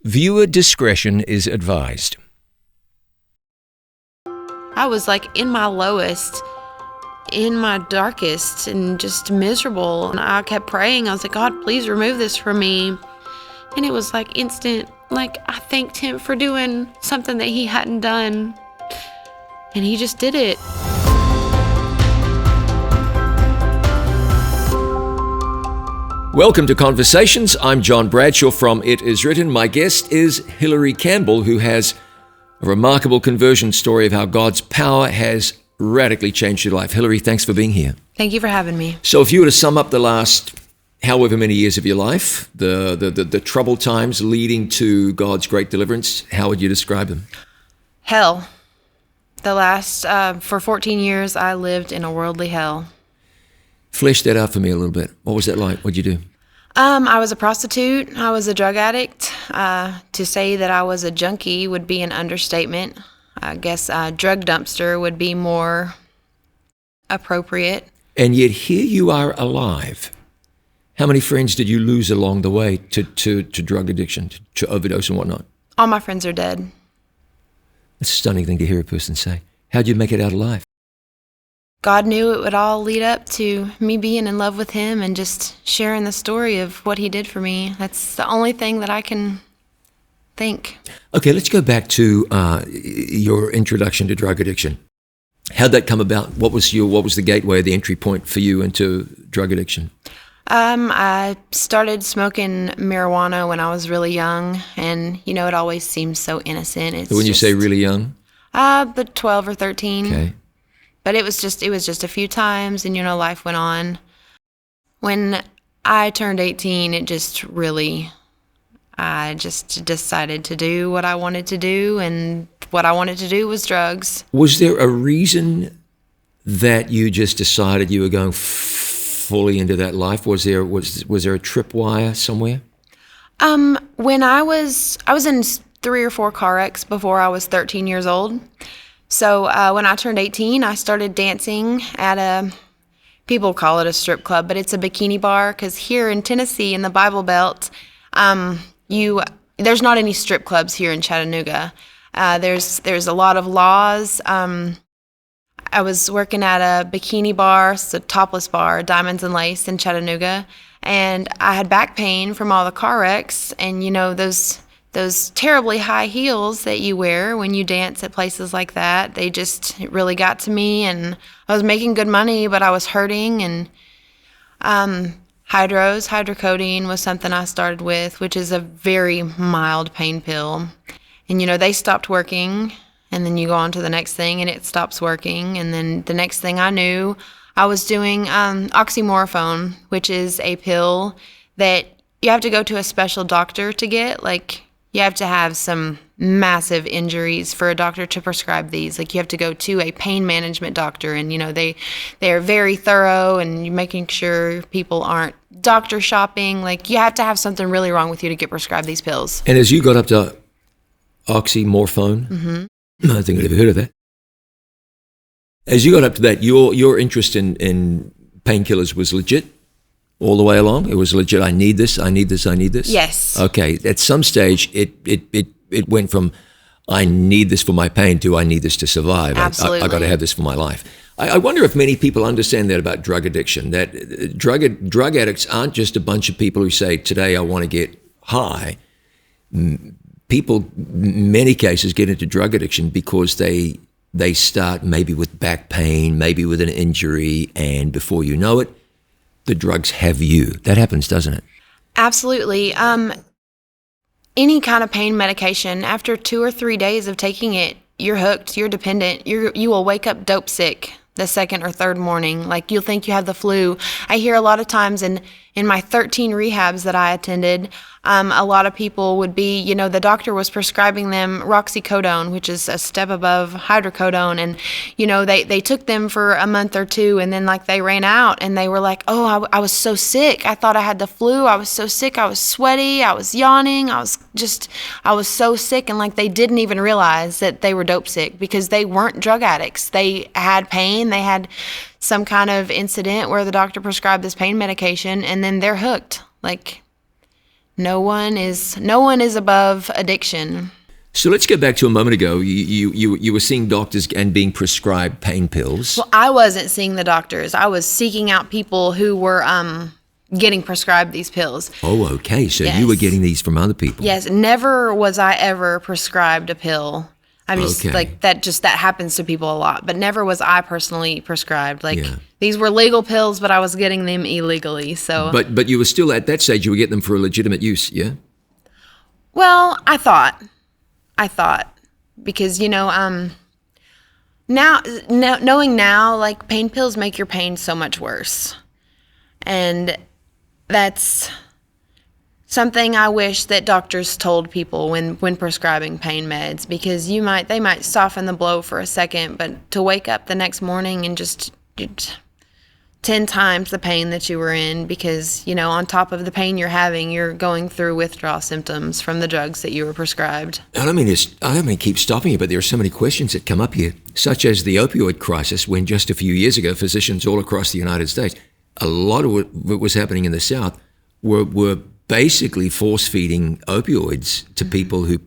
Viewer discretion is advised. I was like in my lowest, in my darkest, and just miserable. And I kept praying. I was like, God, please remove this from me. And it was like instant, like I thanked him for doing something that he hadn't done. And he just did it. Welcome to Conversations. I'm John Bradshaw from It Is Written. My guest is Hilary Campbell, who has a remarkable conversion story of how God's power has radically changed your life. Hilary, thanks for being here. Thank you for having me. So if you were to sum up the last however many years of your life, the troubled times leading to God's great deliverance, how would you describe them? Hell. The last, for 14 years, I lived in a worldly hell. Flesh that out for me a little bit. What was that like? What'd you do? I was a prostitute. I was a drug addict. To say that I was a junkie would be an understatement. I guess drug dumpster would be more appropriate. And yet here you are alive. How many friends did you lose along the way to drug addiction, to overdose and whatnot? All my friends are dead. It's a stunning thing to hear a person say. How'd you make it out alive? God knew it would all lead up to me being in love with him and just sharing the story of what he did for me. That's the only thing that I can think. Okay, let's go back to your introduction to drug addiction. How'd that come about? What was the gateway, the entry point for you into drug addiction? I started smoking marijuana when I was really young, and it always seems so innocent. So when you say really young? But 12 or 13. Okay. But it was just a few times, and life went on. When I turned 18, I just decided to do what I wanted to do, and what I wanted to do was drugs. Was there a reason that you just decided you were going fully into that life? Was there a tripwire somewhere? When I was in 3 or 4 car wrecks before I was 13 years old. So when I turned 18, I started dancing at people call it a strip club, but it's a bikini bar, because here in Tennessee, in the Bible Belt, there's not any strip clubs here in Chattanooga. There's a lot of laws. I was working at a bikini bar, it's a topless bar, Diamonds and Lace in Chattanooga, and I had back pain from all the car wrecks, and those terribly high heels that you wear when you dance at places like that, it really got to me, and I was making good money, but I was hurting, and hydrocodone was something I started with, which is a very mild pain pill. And they stopped working, and then you go on to the next thing and it stops working, and then the next thing I knew, I was doing oxymorphone, which is a pill that you have to go to a special doctor to get. Like, you have to have some massive injuries for a doctor to prescribe these. Like, you have to go to a pain management doctor, and they are very thorough, and you're making sure people aren't doctor shopping. Like, you have to have something really wrong with you to get prescribed these pills. And as you got up to oxymorphone, mm-hmm. I don't think I'd ever heard of that. As you got up to that, your interest in painkillers was legit? All the way along, it was legit. I need this. Yes. Okay. At some stage, it went from I need this for my pain to I need this to survive. Absolutely. I got to have this for my life. I wonder if many people understand that about drug addiction. That drug addicts aren't just a bunch of people who say today I want to get high. People, in many cases, get into drug addiction because they start maybe with back pain, maybe with an injury, and before you know it, the drugs have you. That happens, doesn't it? Absolutely. Any kind of pain medication, after 2 or 3 days of taking it, you're hooked, you're dependent, you will wake up dope sick the second or third morning. Like, you'll think you have the flu. I hear a lot of times in my 13 rehabs that I attended, a lot of people would be, the doctor was prescribing them roxicodone, which is a step above hydrocodone. And, they took them for a month or two, and then they ran out, and they were like, oh, I was so sick. I thought I had the flu. I was so sick. I was sweaty. I was yawning. I was so sick. And they didn't even realize that they were dope sick, because they weren't drug addicts. They had pain. They had some kind of incident where the doctor prescribed this pain medication, and then they're hooked. No one is above addiction. So let's go back to a moment ago. You were seeing doctors and being prescribed pain pills. Well, I wasn't seeing the doctors. I was seeking out people who were getting prescribed these pills. Oh, okay. So Yes. you were getting these from other people. Yes, never was I ever prescribed a pill. I'm just Okay. like that. Just that happens to people a lot, but never was I personally prescribed. Like Yeah. these were legal pills, but I was getting them illegally. So, But you were still at that stage. You were getting them for a legitimate use. Yeah. well, I thought because now knowing now, like pain pills make your pain so much worse, and that's something I wish that doctors told people when prescribing pain meds, because they might soften the blow for a second, but to wake up the next morning and just 10 times the pain that you were in, because on top of the pain you're having, you're going through withdrawal symptoms from the drugs that you were prescribed. I don't mean to keep stopping you, but there are so many questions that come up here, such as the opioid crisis, when just a few years ago, physicians all across the United States, a lot of what was happening in the South, were basically force-feeding opioids to people who,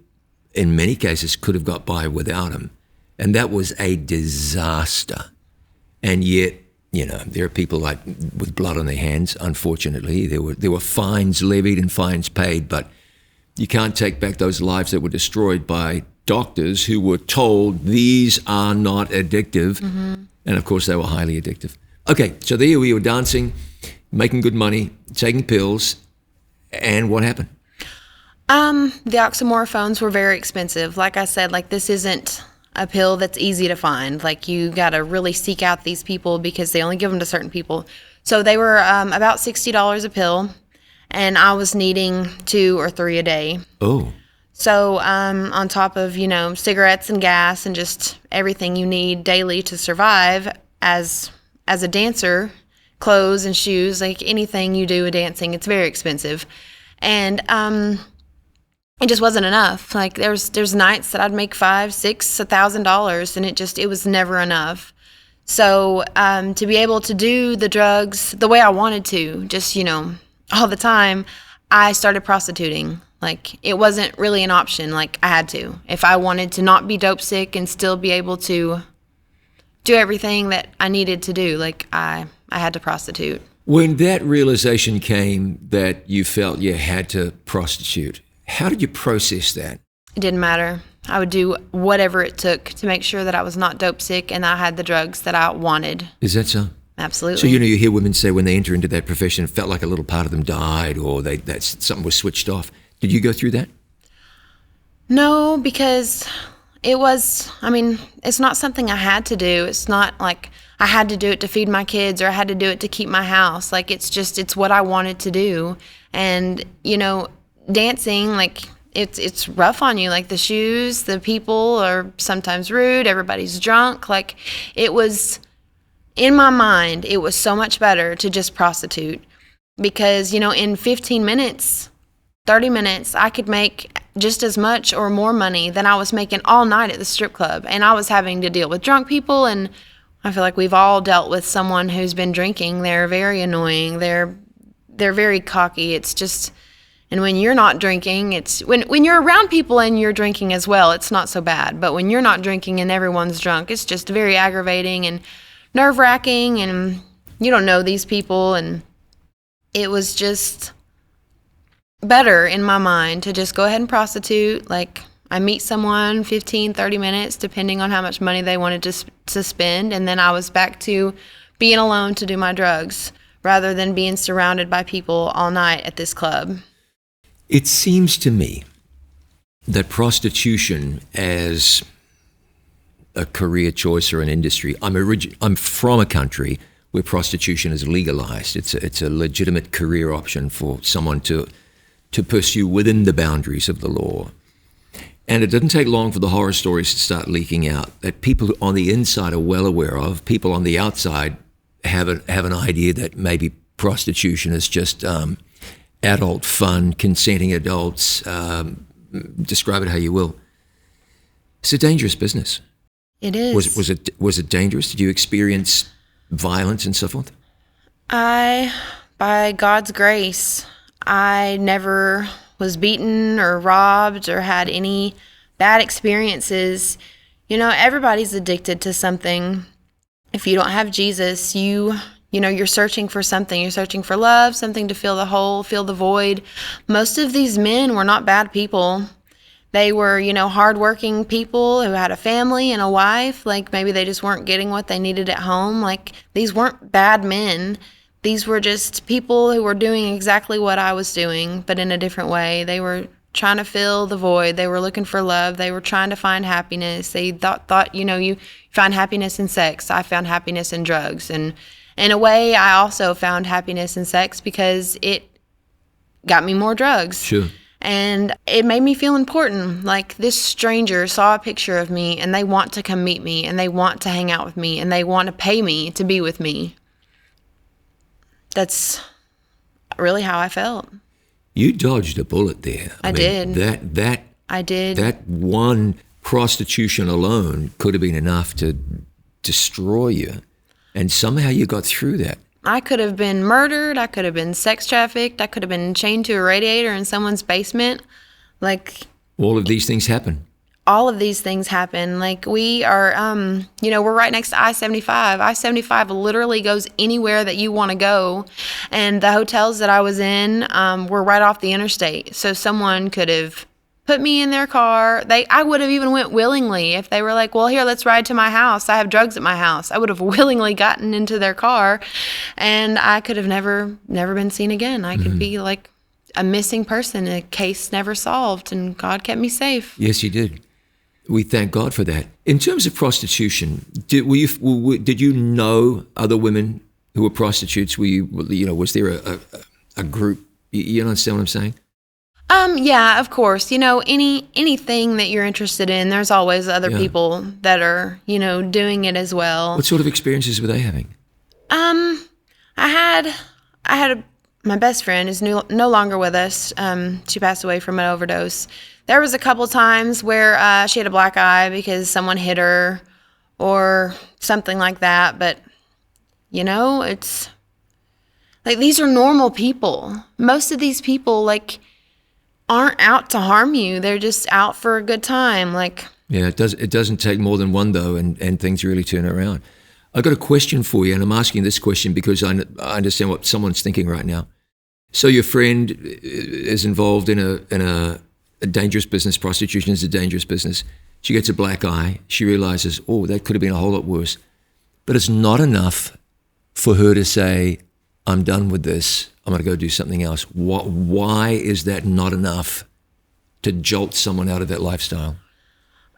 in many cases, could have got by without them. And that was a disaster. And yet, there are people with blood on their hands, unfortunately. There were fines levied and fines paid, but you can't take back those lives that were destroyed by doctors who were told these are not addictive. Mm-hmm. And of course, they were highly addictive. Okay, so there we were dancing, making good money, taking pills, and what happened? The oxymorphones were very expensive. Like I said, this isn't a pill that's easy to find. You got to really seek out these people because they only give them to certain people. So they were about $60 a pill, and I was needing 2 or 3 a day. Oh. So on top of, cigarettes and gas and just everything you need daily to survive as a dancer, clothes and shoes, anything you do with dancing, it's very expensive. And it just wasn't enough. There's nights that I'd make $5,000, $6,000, $1,000, and it was never enough. So to be able to do the drugs the way I wanted to, just all the time, I started prostituting. It wasn't really an option. I had to. If I wanted to not be dope sick and still be able to do everything that I needed to do, I had to prostitute. When that realization came that you felt you had to prostitute, how did you process that? It didn't matter. I would do whatever it took to make sure that I was not dope sick and I had the drugs that I wanted. Is that so? Absolutely. So, you hear women say when they enter into that profession, it felt like a little part of them died or something was switched off. Did you go through that? No, because it's not something I had to do. It's not like I had to do it to feed my kids or I had to do it to keep my house. It's what I wanted to do. And, dancing, it's rough on you. The shoes, the people are sometimes rude. Everybody's drunk. It was, in my mind, it was so much better to just prostitute because, in 15 minutes, 30 minutes, I could make just as much or more money than I was making all night at the strip club. And I was having to deal with drunk people, and I feel like we've all dealt with someone who's been drinking. They're very annoying. They're very cocky. It's just, and when you're not drinking, it's when you're around people and you're drinking as well, it's not so bad. But when you're not drinking and everyone's drunk, it's just very aggravating and nerve-wracking, and you don't know these people, and it was just better in my mind to just go ahead and prostitute. I meet someone 15, 30 minutes, depending on how much money they wanted to spend, and then I was back to being alone to do my drugs rather than being surrounded by people all night at this club. It seems to me that prostitution as a career choice or an industry, I'm from a country where prostitution is legalized. It's a legitimate career option for someone to pursue within the boundaries of the law. And it doesn't take long for the horror stories to start leaking out that people on the inside are well aware of. People on the outside have an idea that maybe prostitution is just adult fun, consenting adults. Describe it how you will. It's a dangerous business. It is. Was it dangerous? Did you experience violence and so forth? By God's grace, I never was beaten or robbed or had any bad experiences. You know, everybody's addicted to something. If you don't have Jesus, you're searching for something. You're searching for love, something to fill the hole, fill the void. Most of these men were not bad people. They were, hardworking people who had a family and a wife. Like, maybe they just weren't getting what they needed at home. Like, these weren't bad men. These were just people who were doing exactly what I was doing, but in a different way. They were trying to fill the void. They were looking for love. They were trying to find happiness. They thought you find happiness in sex. I found happiness in drugs. And in a way, I also found happiness in sex because it got me more drugs. Sure. And it made me feel important. Like, this stranger saw a picture of me and they want to come meet me and they want to hang out with me and they want to pay me to be with me. That's really how I felt. You dodged a bullet there. I did. I did. That one prostitution alone could have been enough to destroy you. And somehow you got through that. I could have been murdered. I could have been sex trafficked. I could have been chained to a radiator in someone's basement. Like, all of these things happen. All of these things happen. Like, we are, we're right next to I-75. I-75 literally goes anywhere that you want to go. And the hotels that I was in were right off the interstate. So someone could have put me in their car. I would have even went willingly if they were like, well, here, let's ride to my house. I have drugs at my house. I would have willingly gotten into their car, and I could have never been seen again. I could be like a missing person, a case never solved, and God kept me safe. Yes, He did. We thank God for that. In terms of prostitution, did you know other women who were prostitutes? Was there a group? You understand what I'm saying? Yeah, of course. Anything that you're interested in, there's always other people that are, doing it as well. What sort of experiences were they having? I had my best friend is no longer with us. She passed away from an overdose. There was a couple times where she had a black eye because someone hit her or something like that. But, it's like, these are normal people. Most of these people, like, aren't out to harm you. They're just out for a good time. Like, yeah, it doesn't take more than one, though, and things really turn around. I've got a question for you, and I'm asking this question because I understand what someone's thinking right now. So your friend is involved in a dangerous business. Prostitution is a dangerous business. She gets a black eye. She realizes, oh, that could have been a whole lot worse. But it's not enough for her to say, I'm done with this. I'm going to go do something else. Why is that not enough to jolt someone out of that lifestyle?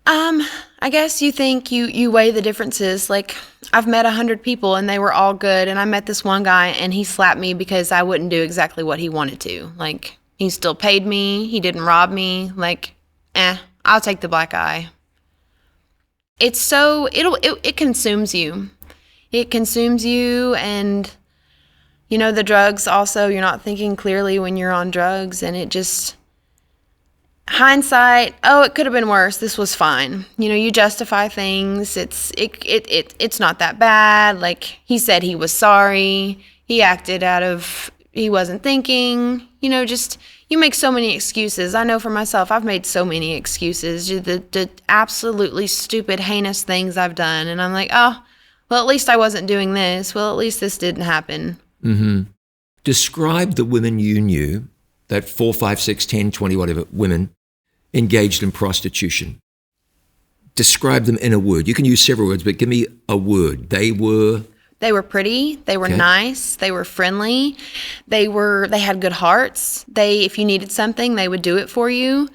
I guess you think you weigh the differences. Like, I've met 100 people and they were all good. And I met this one guy and he slapped me because I wouldn't do exactly what he wanted to. Like, he still paid me. He didn't rob me. Like, I'll take the black eye. It's so, it consumes you. It consumes you, and the drugs also, you're not thinking clearly when you're on drugs, and it just, hindsight, it could have been worse. This was fine. You justify things. It's not that bad. Like, he said he was sorry. He acted he wasn't thinking, just, you make so many excuses. I know for myself, I've made so many excuses, the absolutely stupid, heinous things I've done. And I'm like, oh, well, at least I wasn't doing this. Well, at least this didn't happen. Mm-hmm. Describe the women you knew, that 4, 5, 6, 10, 20, whatever, women engaged in prostitution. Describe them in a word. You can use several words, but give me a word. They were pretty. They were nice. They were friendly. They had good hearts. If you needed something, they would do it for you.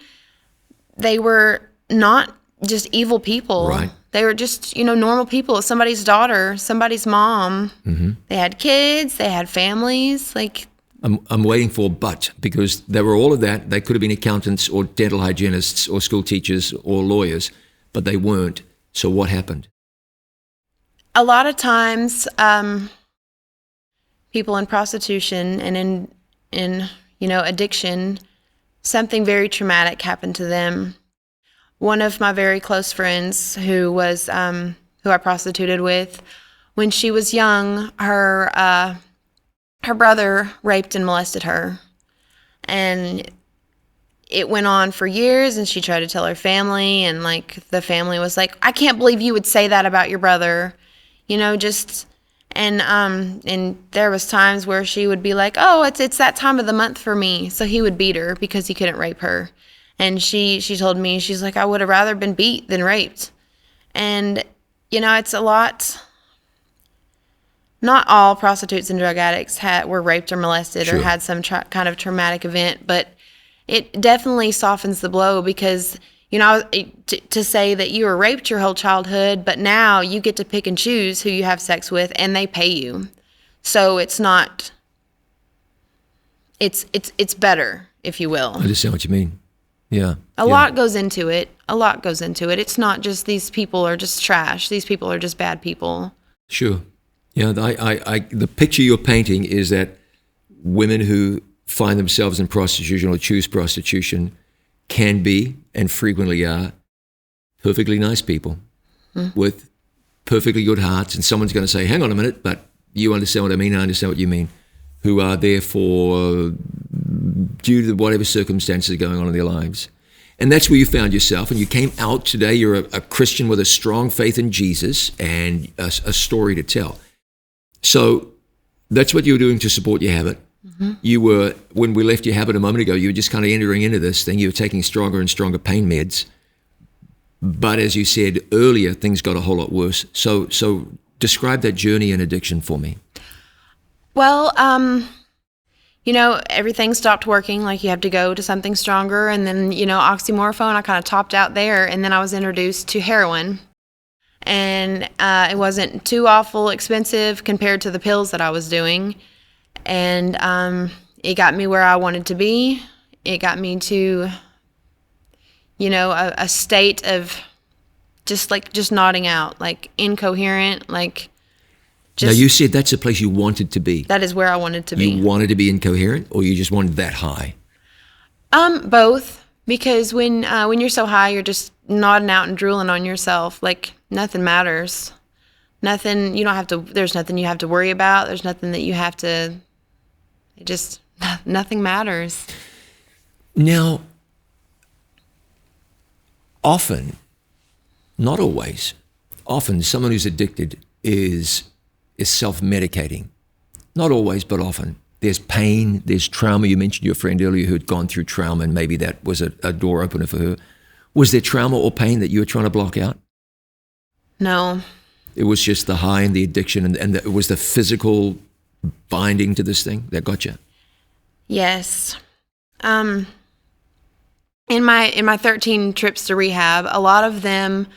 They were not just evil people. Right. They were just, normal people. Somebody's daughter, somebody's mom. Mm-hmm. They had kids. They had families. Like, I'm waiting for but, because they were all of that. They could have been accountants or dental hygienists or school teachers or lawyers, but they weren't. So what happened? A lot of times, people in prostitution and in addiction, something very traumatic happened to them. One of my very close friends who I prostituted with, when she was young, her brother raped and molested her. And it went on for years, and she tried to tell her family, and like the family was like, I can't believe you would say that about your brother, just. And there was times where she would be like, oh, it's that time of the month for me. So he would beat her because he couldn't rape her. And she told me, she's like, I would have rather been beat than raped. And, it's a lot. Not all prostitutes and drug addicts were raped or molested or had some kind of traumatic event, but it definitely softens the blow because, to say that you were raped your whole childhood, but now you get to pick and choose who you have sex with, and they pay you. So it's not. It's better, if you will. I understand what you mean. Yeah. A lot goes into it. It's not just these people are just trash. These people are just bad people. Sure. Yeah. The picture you're painting is that women who find themselves in prostitution or choose prostitution can be, and frequently are, perfectly nice people with perfectly good hearts. And someone's going to say, hang on a minute, but you understand what I mean, I understand what you mean, who are there for, due to whatever circumstances are going on in their lives. And that's where you found yourself, and you came out today. You're a Christian with a strong faith in Jesus and a story to tell. So that's what you were doing to support your habit. Mm-hmm. You were, when we left your habit a moment ago, you were just kind of entering into this thing. You were taking stronger and stronger pain meds. But as you said earlier, things got a whole lot worse. So describe that journey in addiction for me. Well, everything stopped working. Like, you have to go to something stronger. And then, oxymorphone, I kind of topped out there. And then I was introduced to heroin. And it wasn't too awful expensive compared to the pills that I was doing. And it got me where I wanted to be. It got me to, a state of just nodding out, like incoherent, like just. Now, you said that's the place you wanted to be. That is where I wanted to be. You wanted to be incoherent, or you just wanted that high? Both. Because when you're so high, you're just nodding out and drooling on yourself. Like, nothing matters. Nothing, there's nothing you have to worry about. There's nothing that you have to. Nothing matters. Now, often, not always, often someone who's addicted is self-medicating. Not always, but often. There's pain, there's trauma. You mentioned your friend earlier who had gone through trauma, and maybe that was a door opener for her. Was there trauma or pain that you were trying to block out? No. It was just the high and the addiction, and it was the physical binding to this thing that got you? Yes. In my 13 trips to rehab, a lot of them,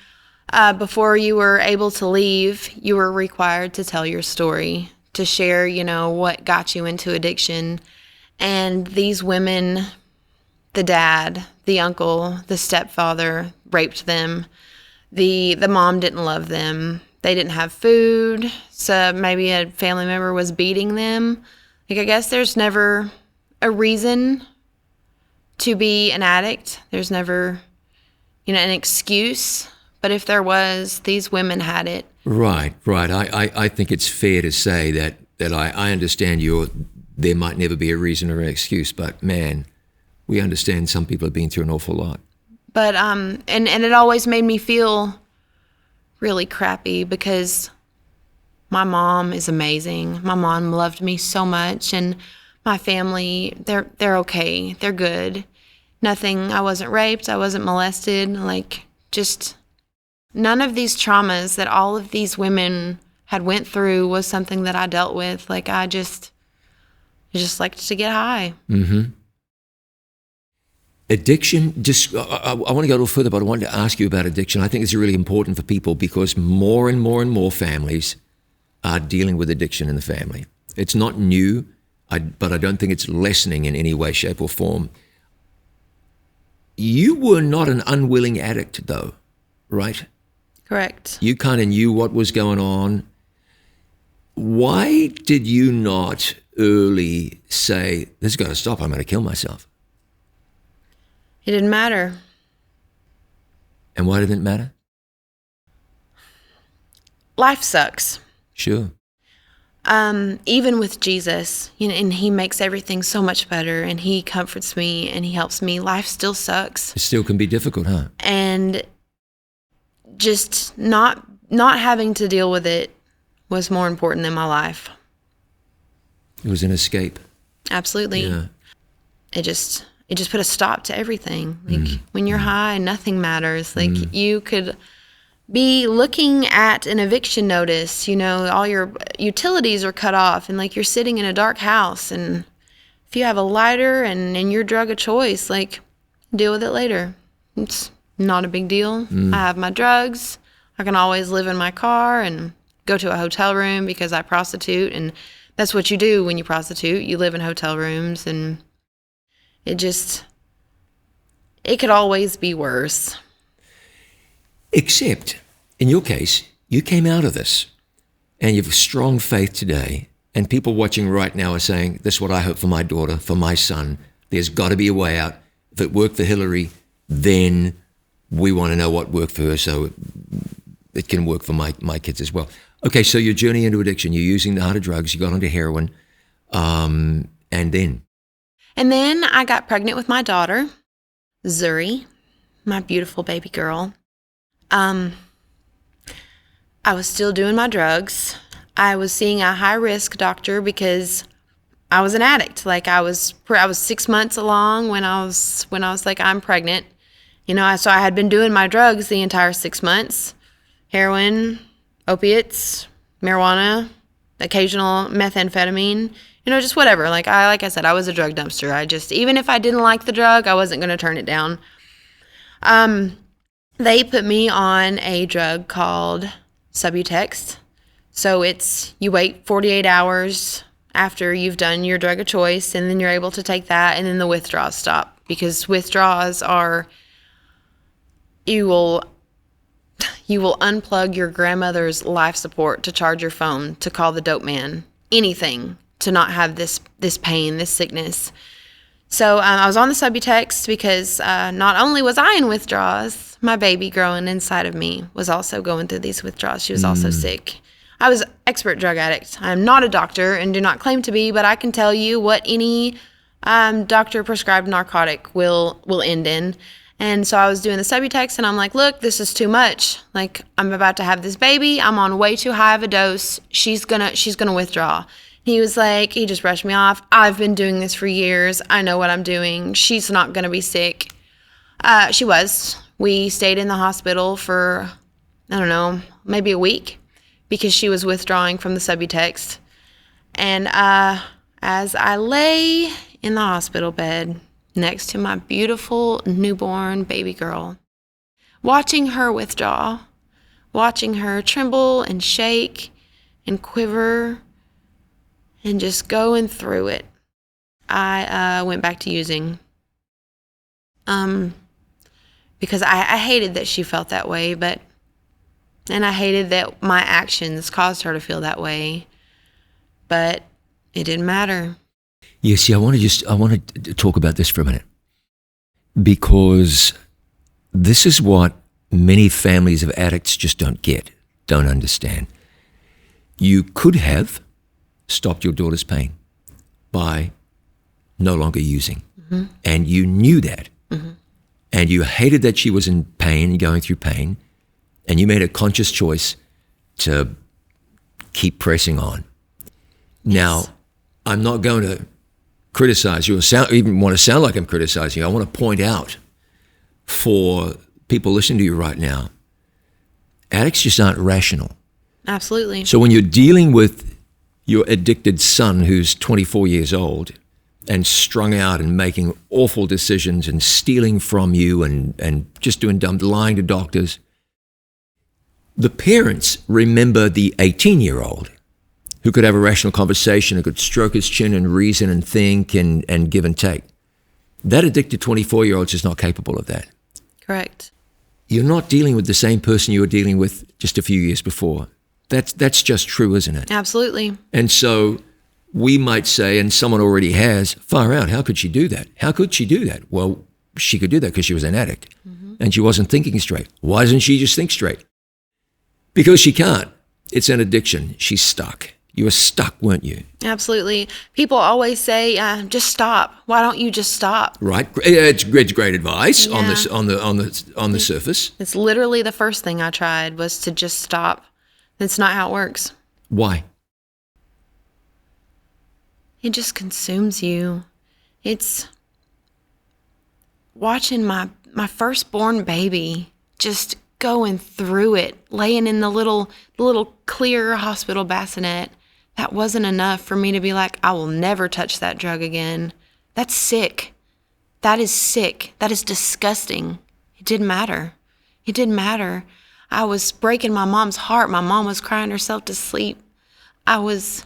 before you were able to leave, you were required to tell your story, to share, what got you into addiction. And these women, the dad, the uncle, the stepfather raped them. The mom didn't love them. They didn't have food, so maybe a family member was beating them. Like, I guess there's never a reason to be an addict. There's never, an excuse. But if there was, these women had it. Right. I think it's fair to say that I understand there might never be a reason or an excuse, but man, we understand some people have been through an awful lot. But, and it always made me feel really crappy because my mom is amazing. My mom loved me so much, and my family, they're okay. They're good. I wasn't raped. I wasn't molested. Like, just none of these traumas that all of these women had went through was something that I dealt with. Like, I just liked to get high. Mm-hmm. Addiction, I want to go a little further, but I wanted to ask you about addiction. I think it's really important for people because more and more and more families are dealing with addiction in the family. It's not new, but I don't think it's lessening in any way, shape, or form. You were not an unwilling addict, though, right? Correct. You kind of knew what was going on. Why did you not early say, this has got to stop, I'm going to kill myself? It didn't matter. And why didn't it matter? Life sucks. Sure. even with Jesus, and he makes everything so much better, and he comforts me and he helps me. Life still sucks. It still can be difficult, huh? And just not having to deal with it was more important than my life. It was an escape. Absolutely. Yeah. It just put a stop to everything. Like when you're high, nothing matters. Like you could be looking at an eviction notice, all your utilities are cut off, and like you're sitting in a dark house, and if you have a lighter and your drug of choice, like deal with it later. It's not a big deal. I have my drugs. I can always live in my car and go to a hotel room because I prostitute, and that's what you do when you prostitute. You live in hotel rooms, and it could always be worse. Except, in your case, you came out of this, and you have strong faith today, and people watching right now are saying, this is what I hope for my daughter, for my son. There's got to be a way out. If it worked for Hillary, then we want to know what worked for her so it can work for my kids as well. Okay, so your journey into addiction, you're using the harder drugs, you got onto heroin, and then? And then I got pregnant with my daughter, Zuri, my beautiful baby girl. I was still doing my drugs. I was seeing a high-risk doctor because I was an addict. Like I was 6 months along when I was like, I'm pregnant. So I had been doing my drugs the entire 6 months. Heroin, opiates, marijuana, occasional methamphetamine, just whatever. Like I said, I was a drug dumpster. Even if I didn't like the drug, I wasn't going to turn it down. They put me on a drug called Subutex. So you wait 48 hours after you've done your drug of choice, and then you're able to take that, and then the withdrawals stop. Because withdrawals are, you will unplug your grandmother's life support to charge your phone, to call the dope man, anything to not have this pain, this sickness. So I was on the Subutex because not only was I in withdrawals, my baby growing inside of me was also going through these withdrawals. She was also sick. I was an expert drug addict. I'm not a doctor and do not claim to be, but I can tell you what any doctor-prescribed narcotic will end in. And so I was doing the Subutex, and I'm like, look, this is too much. Like, I'm about to have this baby. I'm on way too high of a dose. She's gonna withdraw. He was like, he just brushed me off. I've been doing this for years. I know what I'm doing. She's not gonna be sick. She was. We stayed in the hospital for, I don't know, maybe a week because she was withdrawing from the Subutex. And as I lay in the hospital bed next to my beautiful newborn baby girl, watching her withdraw, watching her tremble and shake and quiver and just going through it, I went back to using. Because I hated that she felt that way, and I hated that my actions caused her to feel that way, but it didn't matter. Yeah, see, I want to talk about this for a minute, because this is what many families of addicts just don't understand. You could have stopped your daughter's pain by no longer using, and you knew that. And you hated that she was in pain, going through pain, and you made a conscious choice to keep pressing on. Now, I'm not going to criticize you or even want to sound like I'm criticizing you. I want to point out for people listening to you right now, addicts just aren't rational. Absolutely. So when you're dealing with your addicted son who's 24 years old and strung out and making awful decisions and stealing from you and just doing dumb, lying to doctors, the parents remember the 18-year-old who could have a rational conversation, who could stroke his chin and reason and think and give and take. That addicted 24-year-old is just not capable of that. Correct. You're not dealing with the same person you were dealing with just a few years before. That's just true, isn't it? Absolutely. And so we might say, and someone already has, far out, how could she do that? How could she do that? Well, she could do that because she was an addict and she wasn't thinking straight. Why doesn't she just think straight? Because she can't. It's an addiction. She's stuck. You were stuck, weren't you? Absolutely. People always say, just stop. Why don't you just stop? Right. It's great advice Yeah. on the surface. It's literally the first thing I tried was to just stop. That's not how it works. Why? It just consumes you. It's watching my firstborn baby just going through it, laying in the little clear hospital bassinet. That wasn't enough for me to be like, I will never touch that drug again. That's sick. That is sick. That is disgusting. It didn't matter. It didn't matter. I was breaking my mom's heart. My mom was crying herself to sleep. I was,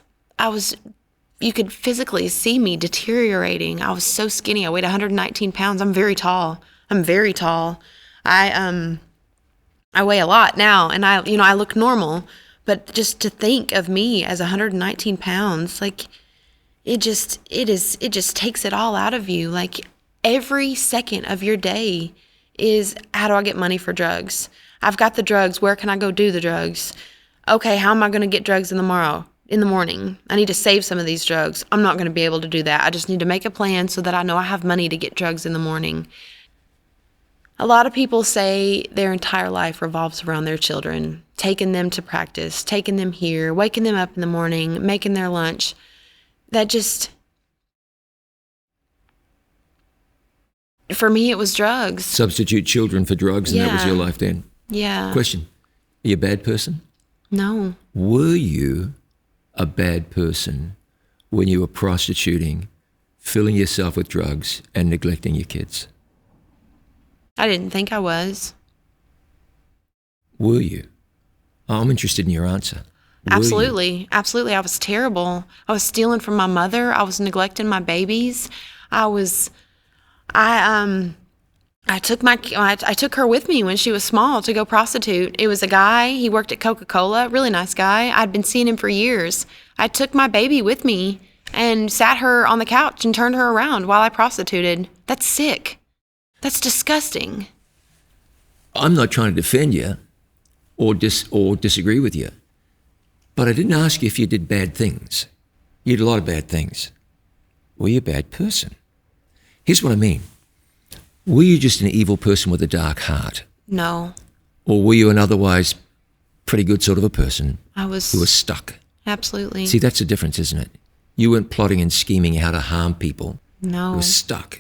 you could physically see me deteriorating. I was so skinny. I weighed 119 pounds. I'm very tall. I weigh a lot now, and I look normal. But just to think of me as 119 pounds, like, it just takes it all out of you. Like, every second of your day is, how do I get money for drugs? I've got the drugs. Where can I go do the drugs? Okay, how am I going to get drugs in the morning? I need to save some of these drugs. I'm not going to be able to do that. I just need to make a plan so that I know I have money to get drugs in the morning. A lot of people say their entire life revolves around their children, taking them to practice, taking them here, waking them up in the morning, making their lunch. That just, for me, it was drugs. Substitute children for drugs, and that was your life then? Yeah. Question, are you a bad person? No. Were you a bad person when you were prostituting, filling yourself with drugs, and neglecting your kids? I didn't think I was. Were you? I'm interested in your answer. Absolutely. Absolutely. I was terrible. I was stealing from my mother. I was neglecting my babies. I took her with me when she was small to go prostitute. It was a guy. He worked at Coca-Cola. Really nice guy. I'd been seeing him for years. I took my baby with me and sat her on the couch and turned her around while I prostituted. That's sick. That's disgusting. I'm not trying to defend you or disagree with you, but I didn't ask you if you did bad things. You did a lot of bad things. Were you a bad person? Here's what I mean. Were you just an evil person with a dark heart? No. Or were you an otherwise pretty good sort of a person I was. who was stuck? Absolutely. See, that's the difference, isn't it? You weren't plotting and scheming how to harm people. No. You were stuck.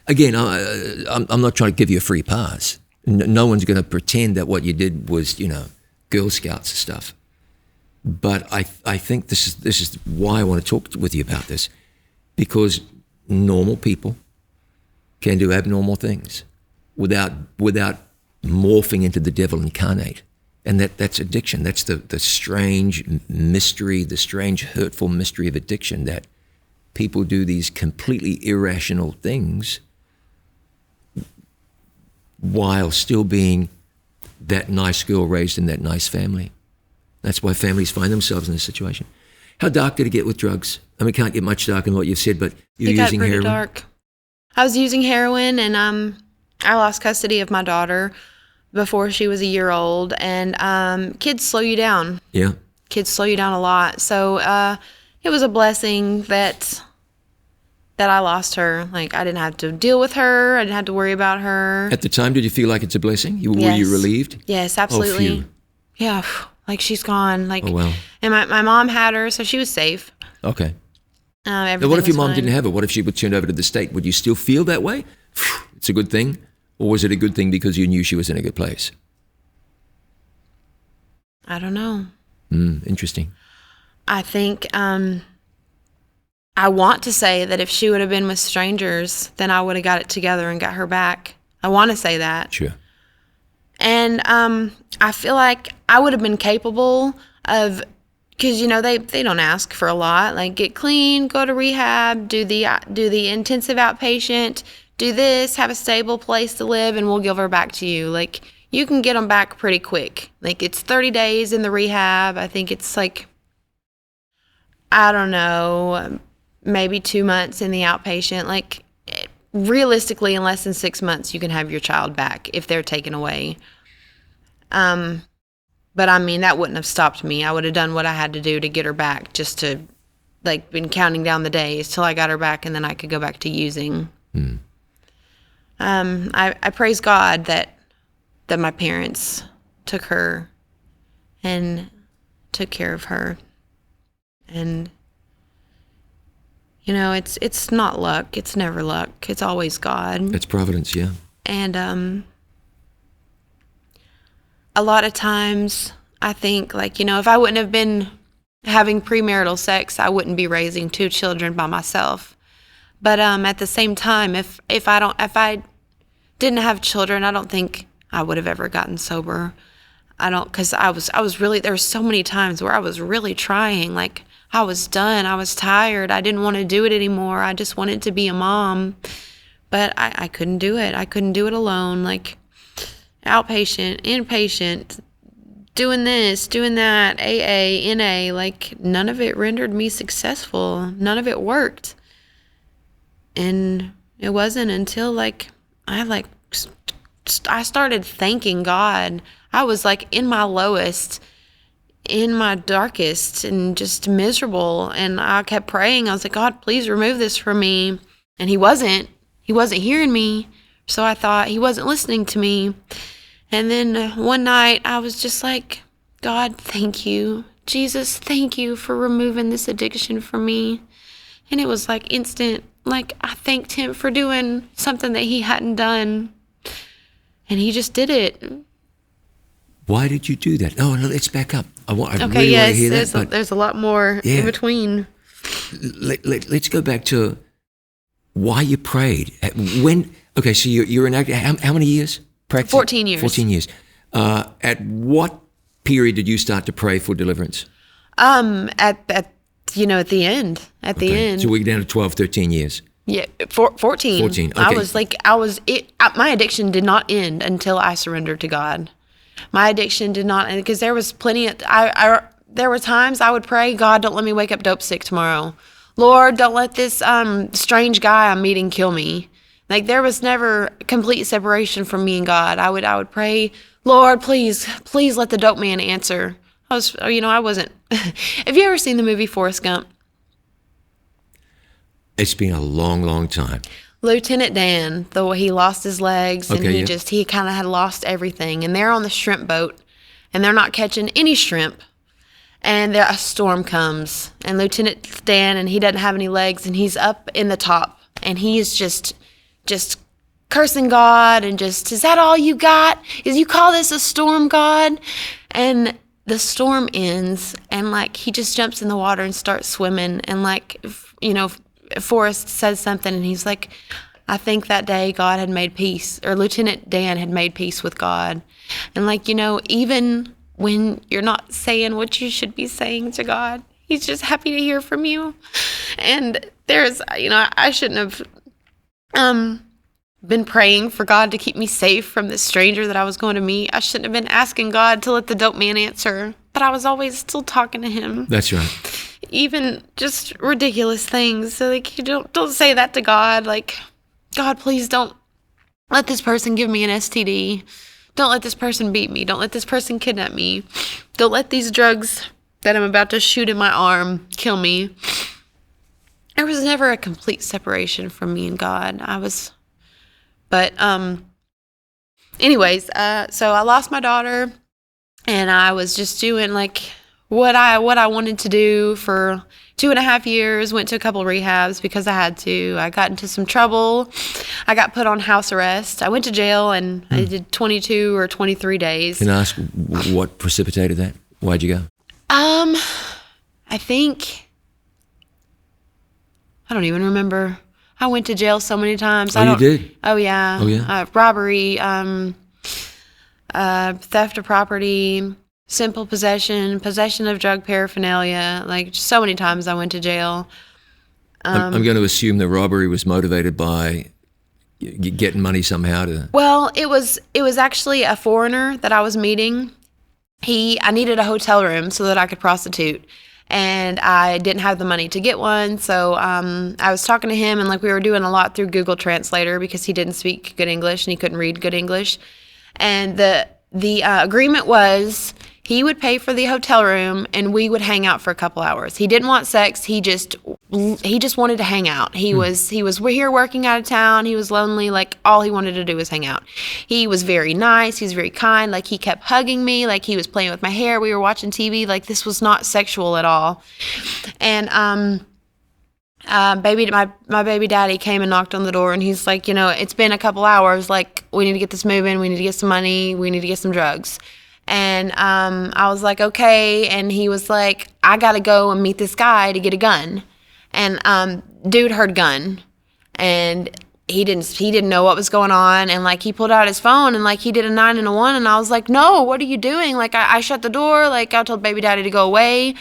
Again, I'm not trying to give you a free pass. No one's going to pretend that what you did was, Girl Scouts stuff. But I think this is why I want to talk with you about this, because normal people can do abnormal things without morphing into the devil incarnate. And that's addiction. That's the strange mystery, the strange hurtful mystery of addiction, that people do these completely irrational things while still being that nice girl raised in that nice family. That's why families find themselves in this situation. How dark did it get with drugs? I mean, it can't get much darker than what you've said, but you're using heroin. It got pretty dark. I was using heroin, and I lost custody of my daughter before she was a year old. And kids slow you down. Yeah. Kids slow you down a lot. So it was a blessing that I lost her. Like, I didn't have to deal with her. I didn't have to worry about her. At the time, did you feel like it's a blessing? Were you relieved? Yes, absolutely. Oh, phew. Yeah, like, she's gone. Like, oh, well. And my mom had her, so she was safe. Okay. Now, what if your mom didn't have her? What if she was turned over to the state? Would you still feel that way? It's a good thing? Or was it a good thing because you knew she was in a good place? I don't know. Interesting. I think I want to say that if she would have been with strangers, then I would have got it together and got her back. I want to say that. Sure. And I feel like I would have been capable of, because they don't ask for a lot. Like, get clean, go to rehab, do the intensive outpatient, do this, have a stable place to live, and we'll give her back to you. Like, you can get them back pretty quick. Like, it's 30 days in the rehab. I think it's like, I don't know, maybe 2 months in the outpatient. Like, realistically, in less than 6 months, you can have your child back if they're taken away. But I mean, that wouldn't have stopped me. I would have done what I had to do to get her back, just to, like, been counting down the days till I got her back, and then I could go back to using. I praise God that my parents took her and took care of her. And, you know, it's not luck. It's never luck. It's always God. It's providence, yeah. And a lot of times I think, like, you know, if I wouldn't have been having premarital sex, I wouldn't be raising 2 children by myself. But at the same time, if I didn't have children, I don't think I would have ever gotten sober. Because I was really, there were so many times where I was really trying. Like, I was done. I was tired. I didn't want to do it anymore. I just wanted to be a mom. But I couldn't do it. I couldn't do it alone. Like, outpatient, inpatient, doing this, doing that, AA, NA, like, none of it rendered me successful. None of it worked. And it wasn't until, like, I started thanking God. I was, like, in my lowest, in my darkest, and just miserable. And I kept praying. I was like, God, please remove this from me. And he wasn't hearing me. So I thought he wasn't listening to me. And then one night I was just like, God, thank you. Jesus, thank you for removing this addiction from me. And it was like instant. Like, I thanked him for doing something that he hadn't done. And he just did it. Why did you do that? Oh, no, let's back up. I really want to hear that. There's a lot more in between. Let's go back to why you prayed. When? Okay, so you're an addict. How many years? Practice? 14 years. 14 years. At what period did you start to pray for deliverance? At the end. At the end. So we're down to 12, 13 years. Yeah, 14. 14, okay. My addiction did not end until I surrendered to God. My addiction did not end, because there was plenty of, there were times I would pray, God, don't let me wake up dope sick tomorrow. Lord, don't let this strange guy I'm meeting kill me. Like, there was never complete separation from me and God. I would pray, Lord, please let the dope man answer. I wasn't. Have you ever seen the movie Forrest Gump? It's been a long, long time. Lieutenant Dan, though, he lost his legs, and he kind of had lost everything. And they're on the shrimp boat, and they're not catching any shrimp. And a storm comes, and Lieutenant Dan, and he doesn't have any legs, and he's up in the top, and he's just cursing God, and just, is that all you got? You call this a storm, God? And the storm ends, and, like, he just jumps in the water and starts swimming, and, like, Forrest says something, and he's like, I think that day God had made peace, or Lieutenant Dan had made peace with God. And, like, even when you're not saying what you should be saying to God, he's just happy to hear from you. And there's, I shouldn't have been praying for God to keep me safe from this stranger that I was going to meet. I shouldn't have been asking God to let the dope man answer, but I was always still talking to him. That's right. Even just ridiculous things. So, like, you don't say that to God. Like, God, please don't let this person give me an STD. Don't let this person beat me. Don't let this person kidnap me. Don't let these drugs that I'm about to shoot in my arm kill me. There was never a complete separation from me and God. Anyways, so I lost my daughter, and I was just doing, like, what I wanted to do for 2.5 years. Went to a couple of rehabs because I had to. I got into some trouble. I got put on house arrest. I went to jail, and I did 22 or 23 days. Can I ask what precipitated that? Why'd you go? I think, I don't even remember. I went to jail so many times. You did? Oh, yeah. Oh, yeah? Robbery, theft of property, simple possession of drug paraphernalia. Like, so many times I went to jail. I'm going to assume the robbery was motivated by getting money somehow to... Well, it was actually a foreigner that I was meeting. I needed a hotel room so that I could prostitute. And I didn't have the money to get one, so I was talking to him, and, like, we were doing a lot through Google Translator because he didn't speak good English and he couldn't read good English. And the agreement was He would pay for the hotel room, and we would hang out for a couple hours. He didn't want sex. He just wanted to hang out. He was here working out of town. He was lonely. Like, all he wanted to do was hang out. He was very nice. He was very kind. Like, he kept hugging me. Like, he was playing with my hair. We were watching TV. Like, this was not sexual at all. And my baby daddy came and knocked on the door, and he's like, it's been a couple hours. Like, we need to get this moving. We need to get some money. We need to get some drugs. And I was like, okay. And he was like, I got to go and meet this guy to get a gun. And dude heard gun. And he didn't know what was going on. And, like, he pulled out his phone, and, like, he did a 9 and a 1. And I was like, no, what are you doing? Like, I shut the door. Like, I told baby daddy to go away.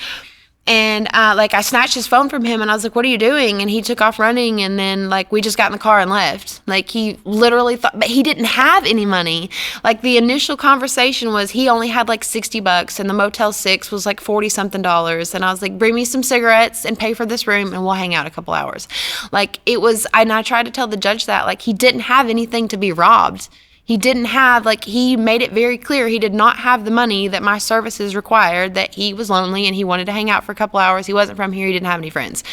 And, I snatched his phone from him, and I was like, what are you doing? And he took off running, and then, like, we just got in the car and left. Like, he literally thought, but he didn't have any money. Like, the initial conversation was he only had, like, $60, and the Motel 6 was, like, $40-something. And I was like, bring me some cigarettes and pay for this room, and we'll hang out a couple hours. Like, it was, and I tried to tell the judge that, like, he didn't have anything to be robbed. He didn't have, like, he made it very clear he did not have the money that my services required, that he was lonely and he wanted to hang out for a couple hours. He wasn't from here. He didn't have any friends.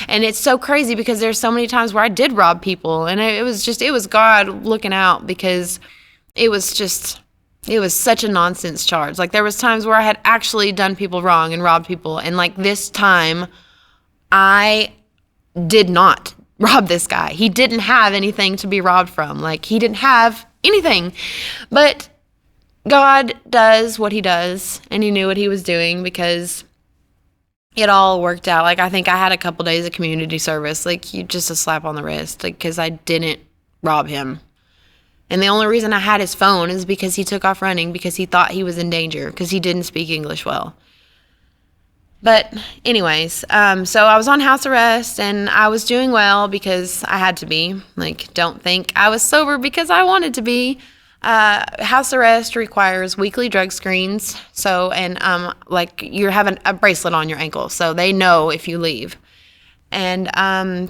And it's so crazy because there's so many times where I did rob people, and it was God looking out, because it was such a nonsense charge. Like, there was times where I had actually done people wrong and robbed people. And, like, this time I did not rob this guy. He didn't have anything to be robbed from. Like, he didn't have anything. But God does what he does, and he knew what he was doing, because it all worked out. Like, I think I had a couple days of community service, like, just a slap on the wrist, like, because I didn't rob him. And the only reason I had his phone is because he took off running, because he thought he was in danger, because he didn't speak English well. But anyways, so I was on house arrest, and I was doing well because I had to be. Like, don't think I was sober because I wanted to be. House arrest requires weekly drug screens. So, and like, you're having a bracelet on your ankle, so they know if you leave. And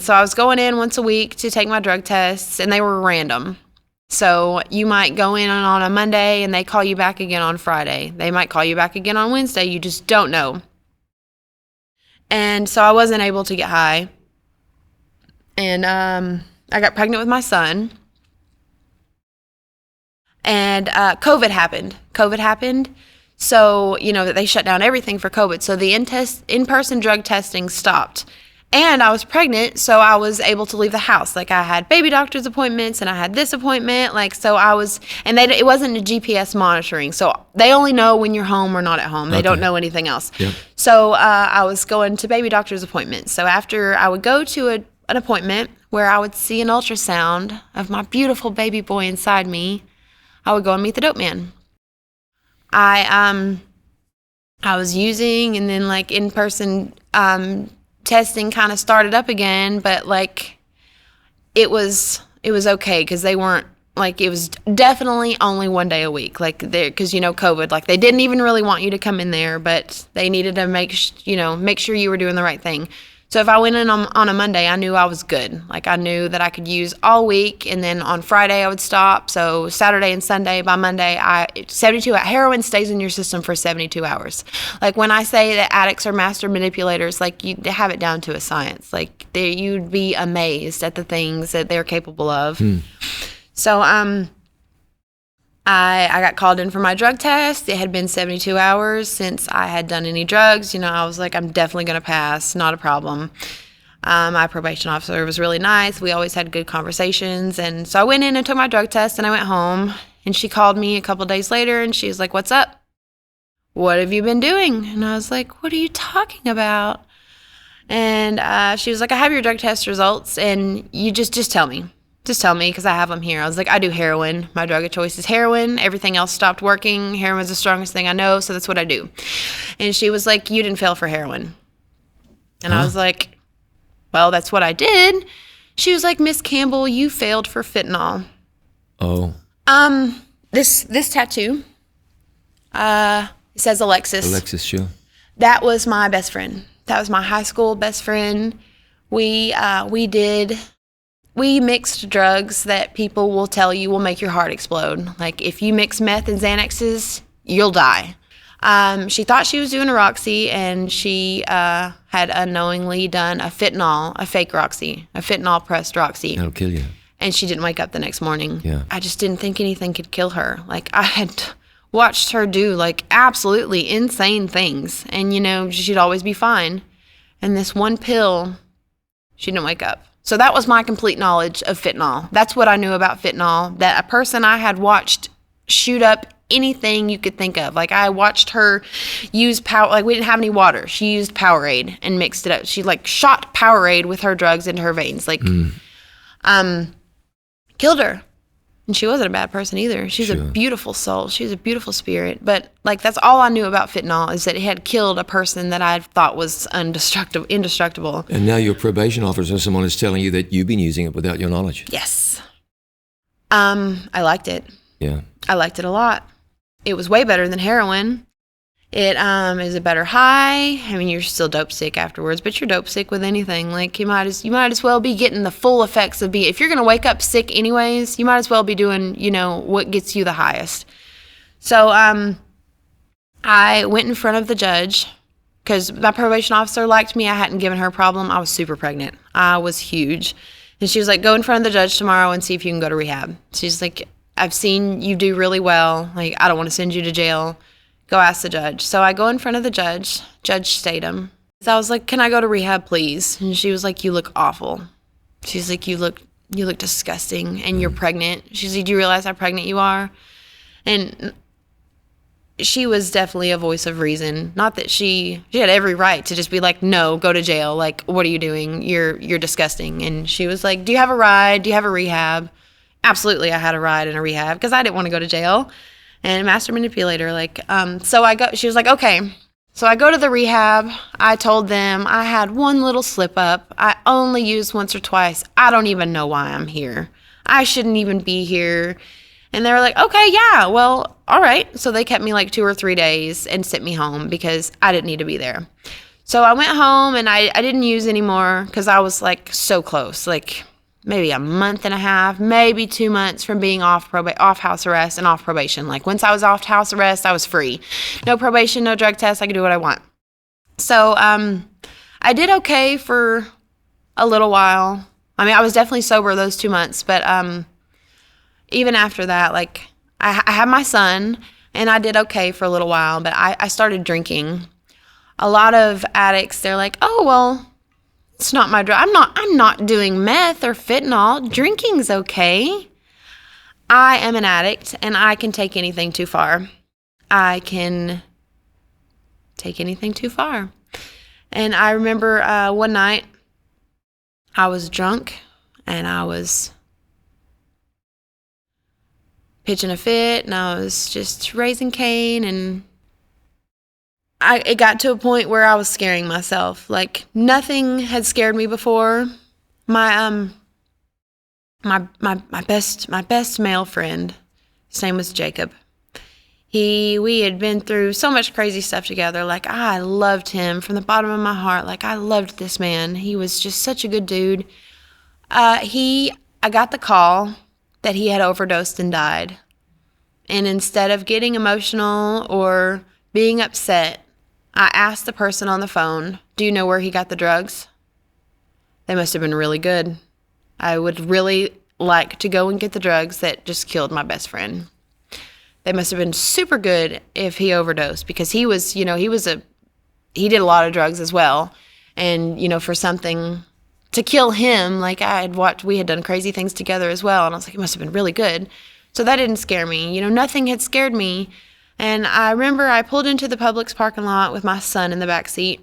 so I was going in once a week to take my drug tests, and they were random. So you might go in on a Monday, and they call you back again on Friday. They might call you back again on Wednesday. You just don't know. And so I wasn't able to get high. And I got pregnant with my son. And COVID happened. So, they shut down everything for COVID. So the in-person drug testing stopped. And I was pregnant, so I was able to leave the house. Like, I had baby doctor's appointments, and I had this appointment. Like, so I was, and it wasn't a GPS monitoring. So they only know when you're home or not at home. They don't know anything else. Yep. So I was going to baby doctor's appointments. So after I would go to an appointment where I would see an ultrasound of my beautiful baby boy inside me, I would go and meet the dope man. I was using, and then, like, in-person testing kind of started up again, but, like, it was okay, because they weren't, like, it was definitely only one day a week, like, because COVID, like, they didn't even really want you to come in there, but they needed to make sure you were doing the right thing. So if I went in on a Monday, I knew I was good. Like, I knew that I could use all week, and then on Friday I would stop. So Saturday and Sunday, by Monday, 72 heroin stays in your system for 72 hours. Like, when I say that addicts are master manipulators, like, you have it down to a science. Like, you'd be amazed at the things that they're capable of. So I got called in for my drug test. It had been 72 hours since I had done any drugs. I was like, I'm definitely going to pass. Not a problem. My probation officer was really nice. We always had good conversations. And so I went in and took my drug test, and I went home. And she called me a couple days later, and she was like, what's up? What have you been doing? And I was like, what are you talking about? And she was like, I have your drug test results, and you just tell me. Just tell me, because I have them here. I was like, I do heroin. My drug of choice is heroin. Everything else stopped working. Heroin is the strongest thing I know, so that's what I do. And she was like, you didn't fail for heroin. And I was like, well, that's what I did. She was like, Miss Campbell, you failed for fentanyl. Oh. This tattoo, it says Alexis. Alexis, sure. That was my best friend. That was my high school best friend. We mixed drugs that people will tell you will make your heart explode. Like, if you mix meth and Xanaxes, you'll die. She thought she was doing a Roxy, and she had unknowingly done a fake Roxy, a fentanyl pressed Roxy. That'll kill you. And she didn't wake up the next morning. Yeah. I just didn't think anything could kill her. Like, I had watched her do, like, absolutely insane things. And, she'd always be fine. And this one pill, she didn't wake up. So that was my complete knowledge of fentanyl. That's what I knew about fentanyl, that a person I had watched shoot up anything you could think of. Like, I watched her use like, we didn't have any water. She used Powerade and mixed it up. She, like, shot Powerade with her drugs into her veins. Like, killed her. And she wasn't a bad person either. She's a beautiful soul. She was a beautiful spirit. But, like, that's all I knew about fentanyl, is that it had killed a person that I thought was indestructible. And now your probation officer, someone is telling you that you've been using it without your knowledge. Yes. I liked it. Yeah. I liked it a lot. It was way better than heroin. It is a better high. I mean, you're still dope sick afterwards, but you're dope sick with anything. Like, you might as well be getting the full effects of if you're going to wake up sick anyways, you might as well be doing, what gets you the highest. So I went in front of the judge because my probation officer liked me. I hadn't given her a problem. I was super pregnant. I was huge. And she was like, go in front of the judge tomorrow and see if you can go to rehab. She's like, I've seen you do really well. Like, I don't want to send you to jail. Go ask the judge. So I go in front of the judge, Judge Statham. So I was like, can I go to rehab, please? And she was like, you look awful. She's like, you look disgusting, and you're pregnant. She's like, do you realize how pregnant you are? And she was definitely a voice of reason. Not that she had every right to just be like, no, go to jail. Like, what are you doing? You're disgusting. And she was like, do you have a ride? Do you have a rehab? Absolutely, I had a ride in a rehab because I didn't want to go to jail. And master manipulator, she was like, okay. So I go to the rehab. I told them I had one little slip up. I only used once or twice. I don't even know why I'm here. I shouldn't even be here. And they were like, okay, yeah, well, all right. So they kept me like 2 or 3 days and sent me home because I didn't need to be there. So I went home and I didn't use anymore because I was like so close, like maybe a month and a half, maybe 2 months from being off house arrest and off probation. Like, once I was off house arrest, I was free. No probation, no drug test. I could do what I want. So I did okay for a little while. I mean, I was definitely sober those 2 months, but even after that, like, I had my son, and I did okay for a little while, but I started drinking. A lot of addicts, they're like, oh, well, it's not my drug. I'm not doing meth or fentanyl. Drinking's okay. I am an addict, and I can take anything too far. I can take anything too far. And I remember one night I was drunk, and I was pitching a fit, and I was just raising Cain, and it got to a point where I was scaring myself. Like, nothing had scared me before. My best male friend, his name was Jacob. We had been through so much crazy stuff together. Like, I loved him from the bottom of my heart. Like, I loved this man. He was just such a good dude. I got the call that he had overdosed and died. And instead of getting emotional or being upset, I asked the person on the phone, do you know where he got the drugs? They must have been really good. I would really like to go and get the drugs that just killed my best friend. They must have been super good if he overdosed, because he was, he did a lot of drugs as well. And, for something to kill him, like, we had done crazy things together as well. And I was like, it must have been really good. So that didn't scare me. Nothing had scared me. And I remember I pulled into the Publix parking lot with my son in the back seat.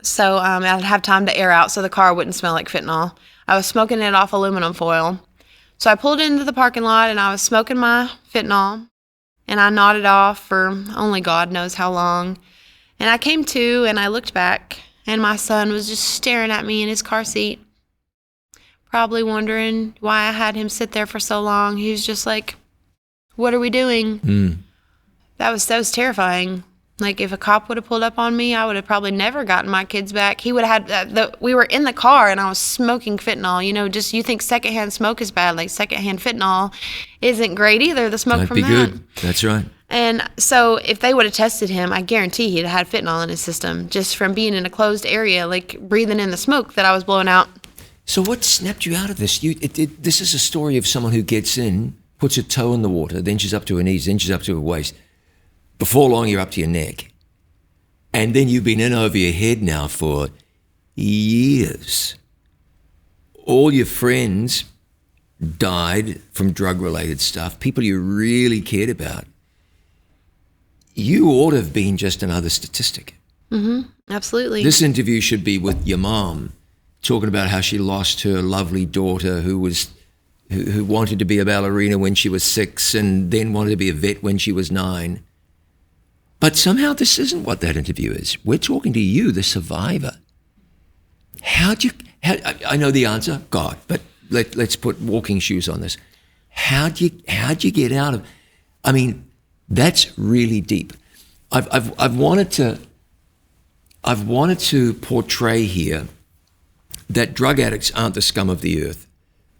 So I'd have time to air out so the car wouldn't smell like fentanyl. I was smoking it off aluminum foil. So I pulled into the parking lot and I was smoking my fentanyl. And I nodded off for only God knows how long. And I came to and I looked back, and my son was just staring at me in his car seat, probably wondering why I had him sit there for so long. He was just like, what are we doing? That was terrifying. Like, if a cop would have pulled up on me, I would have probably never gotten my kids back. He would have had, we were in the car and I was smoking fentanyl. You think secondhand smoke is bad. Like, secondhand fentanyl isn't great either, the smoke Might from be that. good. That's right. And so if they would have tested him, I guarantee he'd have had fentanyl in his system just from being in a closed area, like breathing in the smoke that I was blowing out. So what snapped you out of this? This is a story of someone who gets in, puts her toe in the water, then she's up to her knees, then she's up to her waist. Before long, you're up to your neck. And then you've been in over your head now for years. All your friends died from drug-related stuff, people you really cared about. You ought to have been just another statistic. Mm-hmm. Absolutely. This interview should be with your mom, talking about how she lost her lovely daughter who wanted to be a ballerina when she was 6 and then wanted to be a vet when she was 9. But somehow this isn't what that interview is. We're talking to you, the survivor. I know the answer, God, but let's put walking shoes on this. How'd you get out of? I mean, that's really deep. I've wanted to portray here that drug addicts aren't the scum of the earth.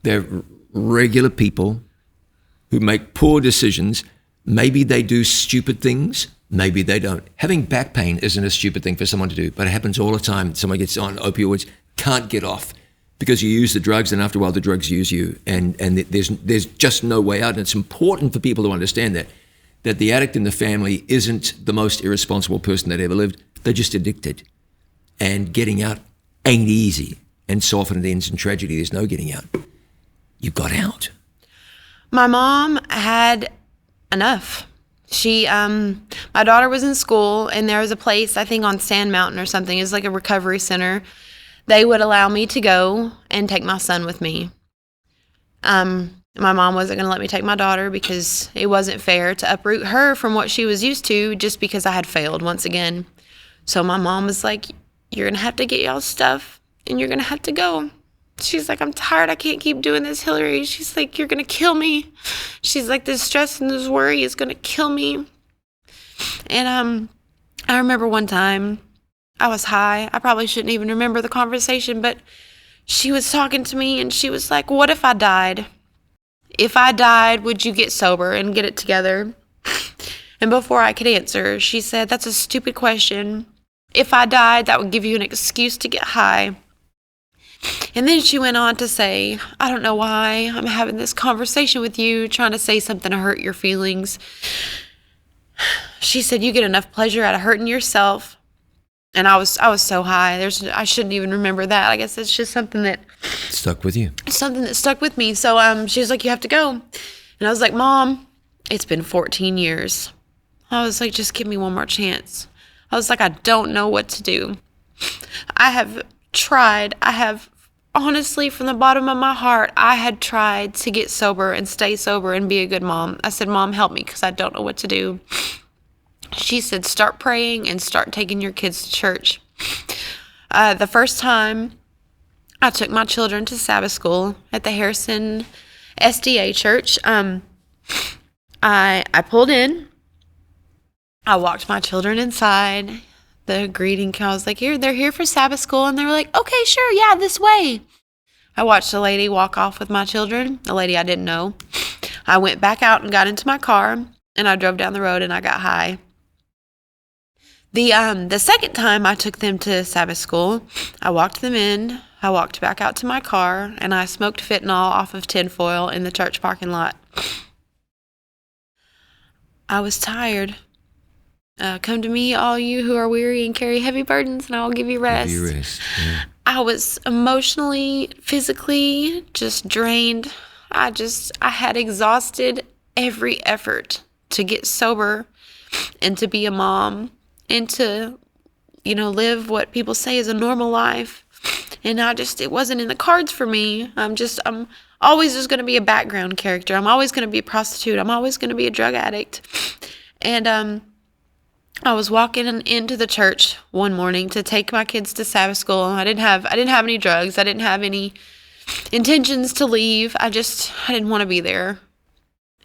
They're regular people who make poor decisions. Maybe they do stupid things. Maybe they don't. Having back pain isn't a stupid thing for someone to do, but it happens all the time. Someone gets on opioids, can't get off because you use the drugs, and after a while the drugs use you, and there's just no way out. And it's important for people to understand that the addict in the family isn't the most irresponsible person that ever lived. They're just addicted. And getting out ain't easy. And so often it ends in tragedy. There's no getting out. You got out. My mom had enough. My daughter was in school, and there was a place, I think on Sand Mountain or something, it was like a recovery center. They would allow me to go and take my son with me. My mom wasn't going to let me take my daughter because it wasn't fair to uproot her from what she was used to just because I had failed once again. So my mom was like, you're going to have to get y'all's stuff and you're going to have to go. She's like, I'm tired. I can't keep doing this, Hillary. She's like, you're going to kill me. She's like, this stress and this worry is going to kill me. And I remember one time I was high. I probably shouldn't even remember the conversation, but she was talking to me and she was like, what if I died? If I died, would you get sober and get it together? And before I could answer, she said, that's a stupid question. If I died, that would give you an excuse to get high. And then she went on to say, I don't know why I'm having this conversation with you, trying to say something to hurt your feelings. She said, you get enough pleasure out of hurting yourself. And I was so high. I shouldn't even remember that. I guess it's just something that stuck with you. Something that stuck with me. So she was like, you have to go. And I was like, Mom, it's been 14 years. I was like, just give me one more chance. I was like, I don't know what to do. I have tried. I have, honestly, from the bottom of my heart, I had tried to get sober and stay sober and be a good mom. I said, Mom, help me because I don't know what to do. She said, start praying and start taking your kids to church. The first time I took my children to Sabbath school at the Harrison SDA church, I pulled in. I walked my children inside. The greeting, I was like, they're here for Sabbath school. And they were like, okay, sure, yeah, this way. I watched a lady walk off with my children, a lady I didn't know. I went back out and got into my car, and I drove down the road, and I got high. The second time I took them to Sabbath school, I walked them in, I walked back out to my car, and I smoked fentanyl off of tinfoil in the church parking lot. I was tired. Come to me, all you who are weary and carry heavy burdens, and I will give you rest. Give you rest. Yeah. I was emotionally, physically just drained. I had exhausted every effort to get sober and to be a mom and to, live what people say is a normal life. And it wasn't in the cards for me. I'm always just going to be a background character. I'm always going to be a prostitute. I'm always going to be a drug addict. And I was walking into the church one morning to take my kids to Sabbath school. I didn't have any drugs. I didn't have any intentions to leave. I didn't want to be there.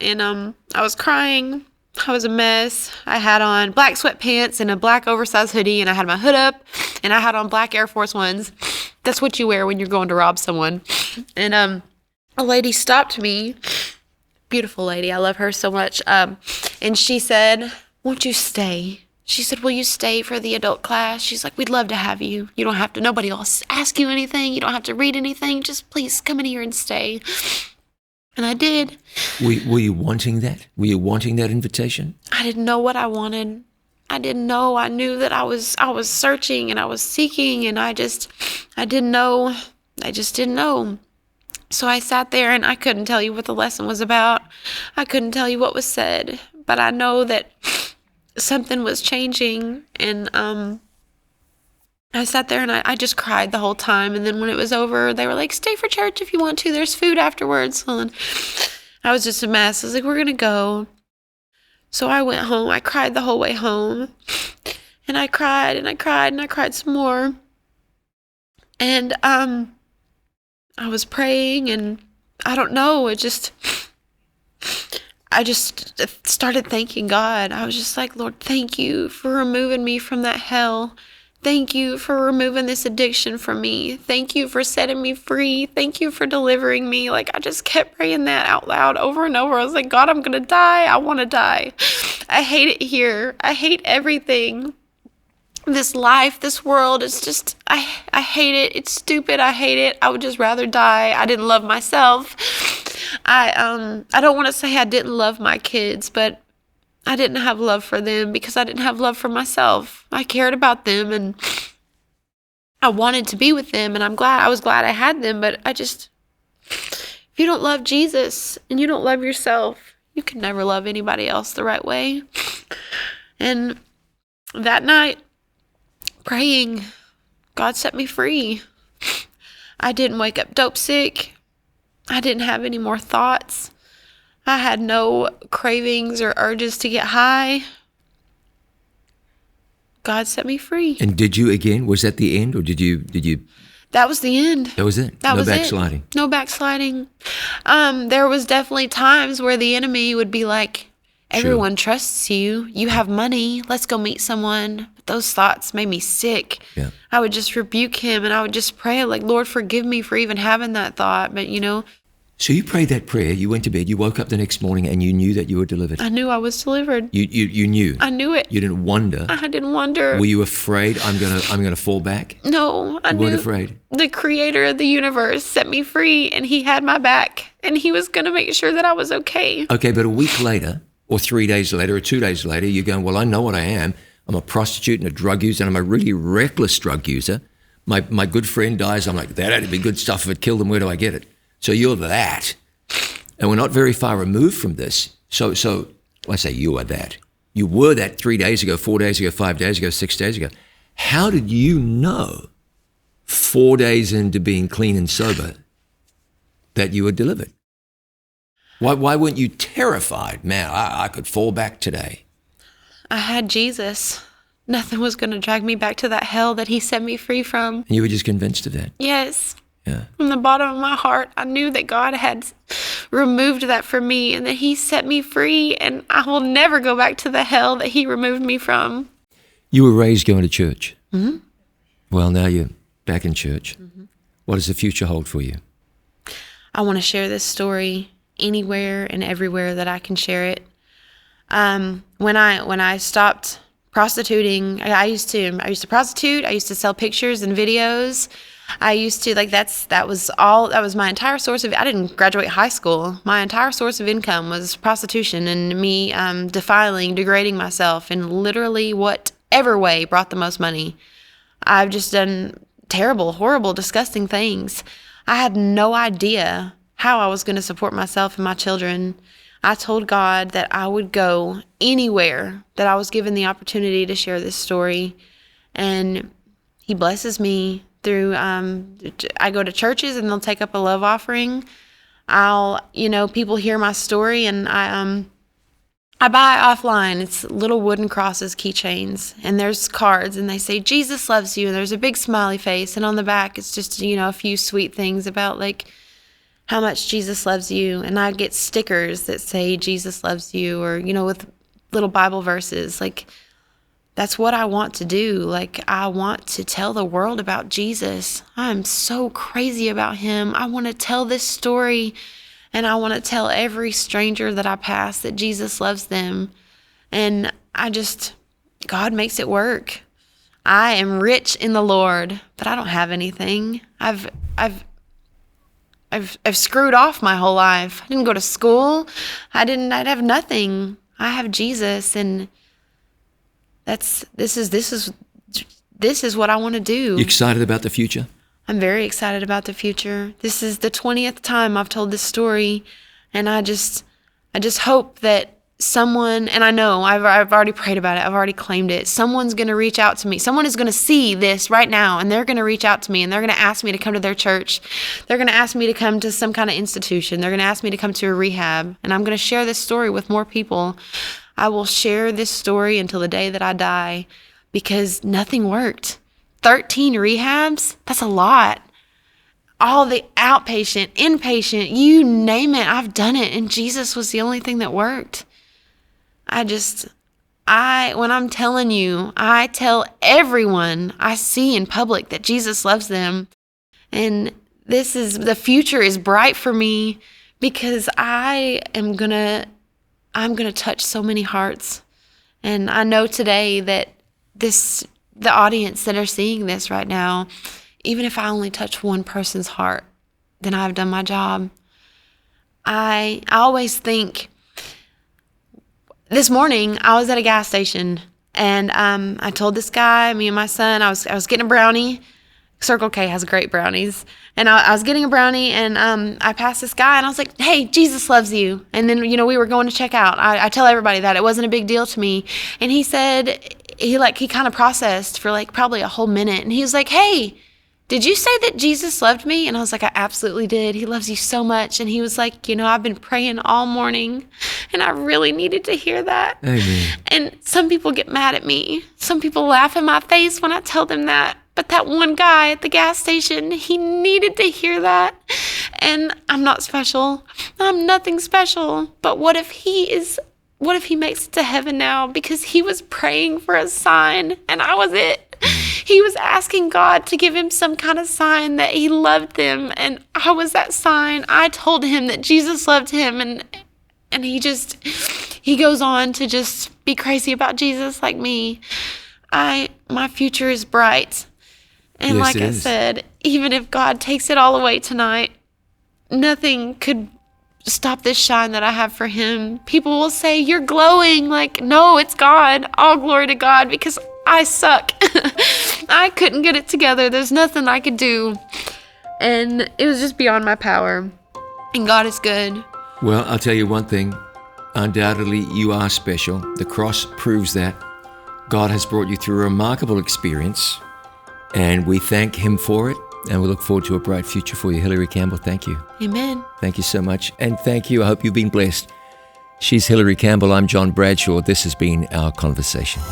And I was crying. I was a mess. I had on black sweatpants and a black oversized hoodie, and I had my hood up, and I had on black Air Force Ones. That's what you wear when you're going to rob someone. And a lady stopped me. Beautiful lady. I love her so much. And she said, won't you stay? She said, will you stay for the adult class? She's like, we'd love to have you. You don't have to, nobody else ask you anything. You don't have to read anything. Just please come in here and stay. And I did. Were you wanting that? Were you wanting that invitation? I didn't know what I wanted. I didn't know. I knew that I was searching and I was seeking, and I didn't know. I just didn't know. So I sat there and I couldn't tell you what the lesson was about. I couldn't tell you what was said, but I know that something was changing. And I sat there and I just cried the whole time. And then when it was over, they were like, stay for church if you want to. There's food afterwards. And I was just a mess. I was like, we're going to go. So I went home. I cried the whole way home. And I cried and I cried and I cried some more. And I was praying, and I don't know, I just started thanking God. I was just like, Lord, thank you for removing me from that hell. Thank you for removing this addiction from me. Thank you for setting me free. Thank you for delivering me. Like, I just kept praying that out loud over and over. I was like, God, I'm going to die. I want to die. I hate it here. I hate everything. This life, this world, it's just, I hate it. It's stupid. I hate it. I would just rather die. I didn't love myself. I don't want to say I didn't love my kids, but I didn't have love for them because I didn't have love for myself. I cared about them and I wanted to be with them, and I was glad I had them, but if you don't love Jesus and you don't love yourself, you can never love anybody else the right way. And that night, praying, God set me free. I didn't wake up dope sick. I didn't have any more thoughts. I had no cravings or urges to get high. God set me free. And did you again? Was that the end, or did you? That was the end. That was it. No backsliding. No backsliding. There was definitely times where the enemy would be like, everyone trusts you. You have money. Let's go meet someone. But those thoughts made me sick. Yeah. I would just rebuke him, and I would just pray, like, Lord, forgive me for even having that thought. But, So you prayed that prayer. You went to bed. You woke up the next morning, and you knew that you were delivered. I knew I was delivered. You knew. I knew it. You didn't wonder. I didn't wonder. Were you afraid? I'm gonna fall back. No, I You knew. weren't afraid. The creator of the universe set me free, and he had my back, and he was going to make sure that I was okay. Okay, but a week later, or 3 days later, or 2 days later, you're going, well, I know what I am. I'm a prostitute and a drug user, and I'm a really reckless drug user. My good friend dies. I'm like, that had to be good stuff. If it killed him, where do I get it? So you're that. And we're not very far removed from this. So I say you are that. You were that 3 days ago, 4 days ago, 5 days ago, 6 days ago. How did you know 4 days into being clean and sober that you were delivered? Why weren't you terrified? Man, I could fall back today. I had Jesus. Nothing was going to drag me back to that hell that he set me free from. And you were just convinced of that? Yes. Yeah. From the bottom of my heart, I knew that God had removed that from me and that he set me free, and I will never go back to the hell that he removed me from. You were raised going to church. Mm-hmm. Well, now you're back in church. Mm-hmm. What does the future hold for you? I want to share this story anywhere and everywhere that I can share it. When I stopped prostituting, I used to prostitute. I used to sell pictures and videos. I used to, that was my entire source of, I didn't graduate high school. My entire source of income was prostitution and me defiling, degrading myself in literally whatever way brought the most money. I've just done terrible, horrible, disgusting things. I had no idea how I was going to support myself and my children. I told God that I would go anywhere that I was given the opportunity to share this story. And he blesses me through, I go to churches and they'll take up a love offering. People hear my story, and I buy offline. It's little wooden crosses, keychains, and there's cards, and they say, Jesus loves you. And there's a big smiley face. And on the back, it's just, a few sweet things about how much Jesus loves you. And I get stickers that say Jesus loves you, or, with little Bible verses. That's what I want to do. I want to tell the world about Jesus. I'm so crazy about him. I want to tell this story, and I want to tell every stranger that I pass that Jesus loves them. And God makes it work. I am rich in the Lord, but I don't have anything. I've screwed off my whole life. I didn't go to school. I'd have nothing. I have Jesus, and this is what I want to do. You excited about the future? I'm very excited about the future. This is the 20th time I've told this story, and I just hope that someone, and I know I've already prayed about it. I've already claimed it. Someone's going to reach out to me. Someone is going to see this right now, and they're going to reach out to me, and they're going to ask me to come to their church. They're going to ask me to come to some kind of institution. They're going to ask me to come to a rehab, and I'm going to share this story with more people. I will share this story until the day that I die, because nothing worked. 13 rehabs? That's a lot. All the outpatient, inpatient, you name it, I've done it, and Jesus was the only thing that worked. When I'm telling you, I tell everyone I see in public that Jesus loves them. And the future is bright for me, because I'm going to touch so many hearts. And I know today that the audience that are seeing this right now, even if I only touch one person's heart, then I've done my job. I always think, this morning, I was at a gas station, and I told this guy, me and my son, I was getting a brownie. Circle K has great brownies. And I was getting a brownie, and I passed this guy, and I was like, hey, Jesus loves you. And then, we were going to check out. I tell everybody that. It wasn't a big deal to me. And he said, he kind of processed for probably a whole minute. And he was like, hey, did you say that Jesus loved me? And I was like, I absolutely did. He loves you so much. And he was like, I've been praying all morning, and I really needed to hear that. Amen. And some people get mad at me. Some people laugh in my face when I tell them that. But that one guy at the gas station, he needed to hear that. And I'm not special. I'm nothing special. But what if he makes it to heaven now because he was praying for a sign and I was it? He was asking God to give him some kind of sign that he loved them, and I was that sign. I told him that Jesus loved him, and he goes on to just be crazy about Jesus like me. My future is bright. And yes, like I said, even if God takes it all away tonight, nothing could stop this shine that I have for him. People will say, you're glowing. No, it's God. All glory to God, because I suck. I couldn't get it together. There's nothing I could do. And it was just beyond my power. And God is good. Well, I'll tell you one thing. Undoubtedly, you are special. The cross proves that. God has brought you through a remarkable experience, and we thank him for it. And we look forward to a bright future for you. Hillary Campbell, thank you. Amen. Thank you so much. And thank you. I hope you've been blessed. She's Hillary Campbell. I'm John Bradshaw. This has been our conversation.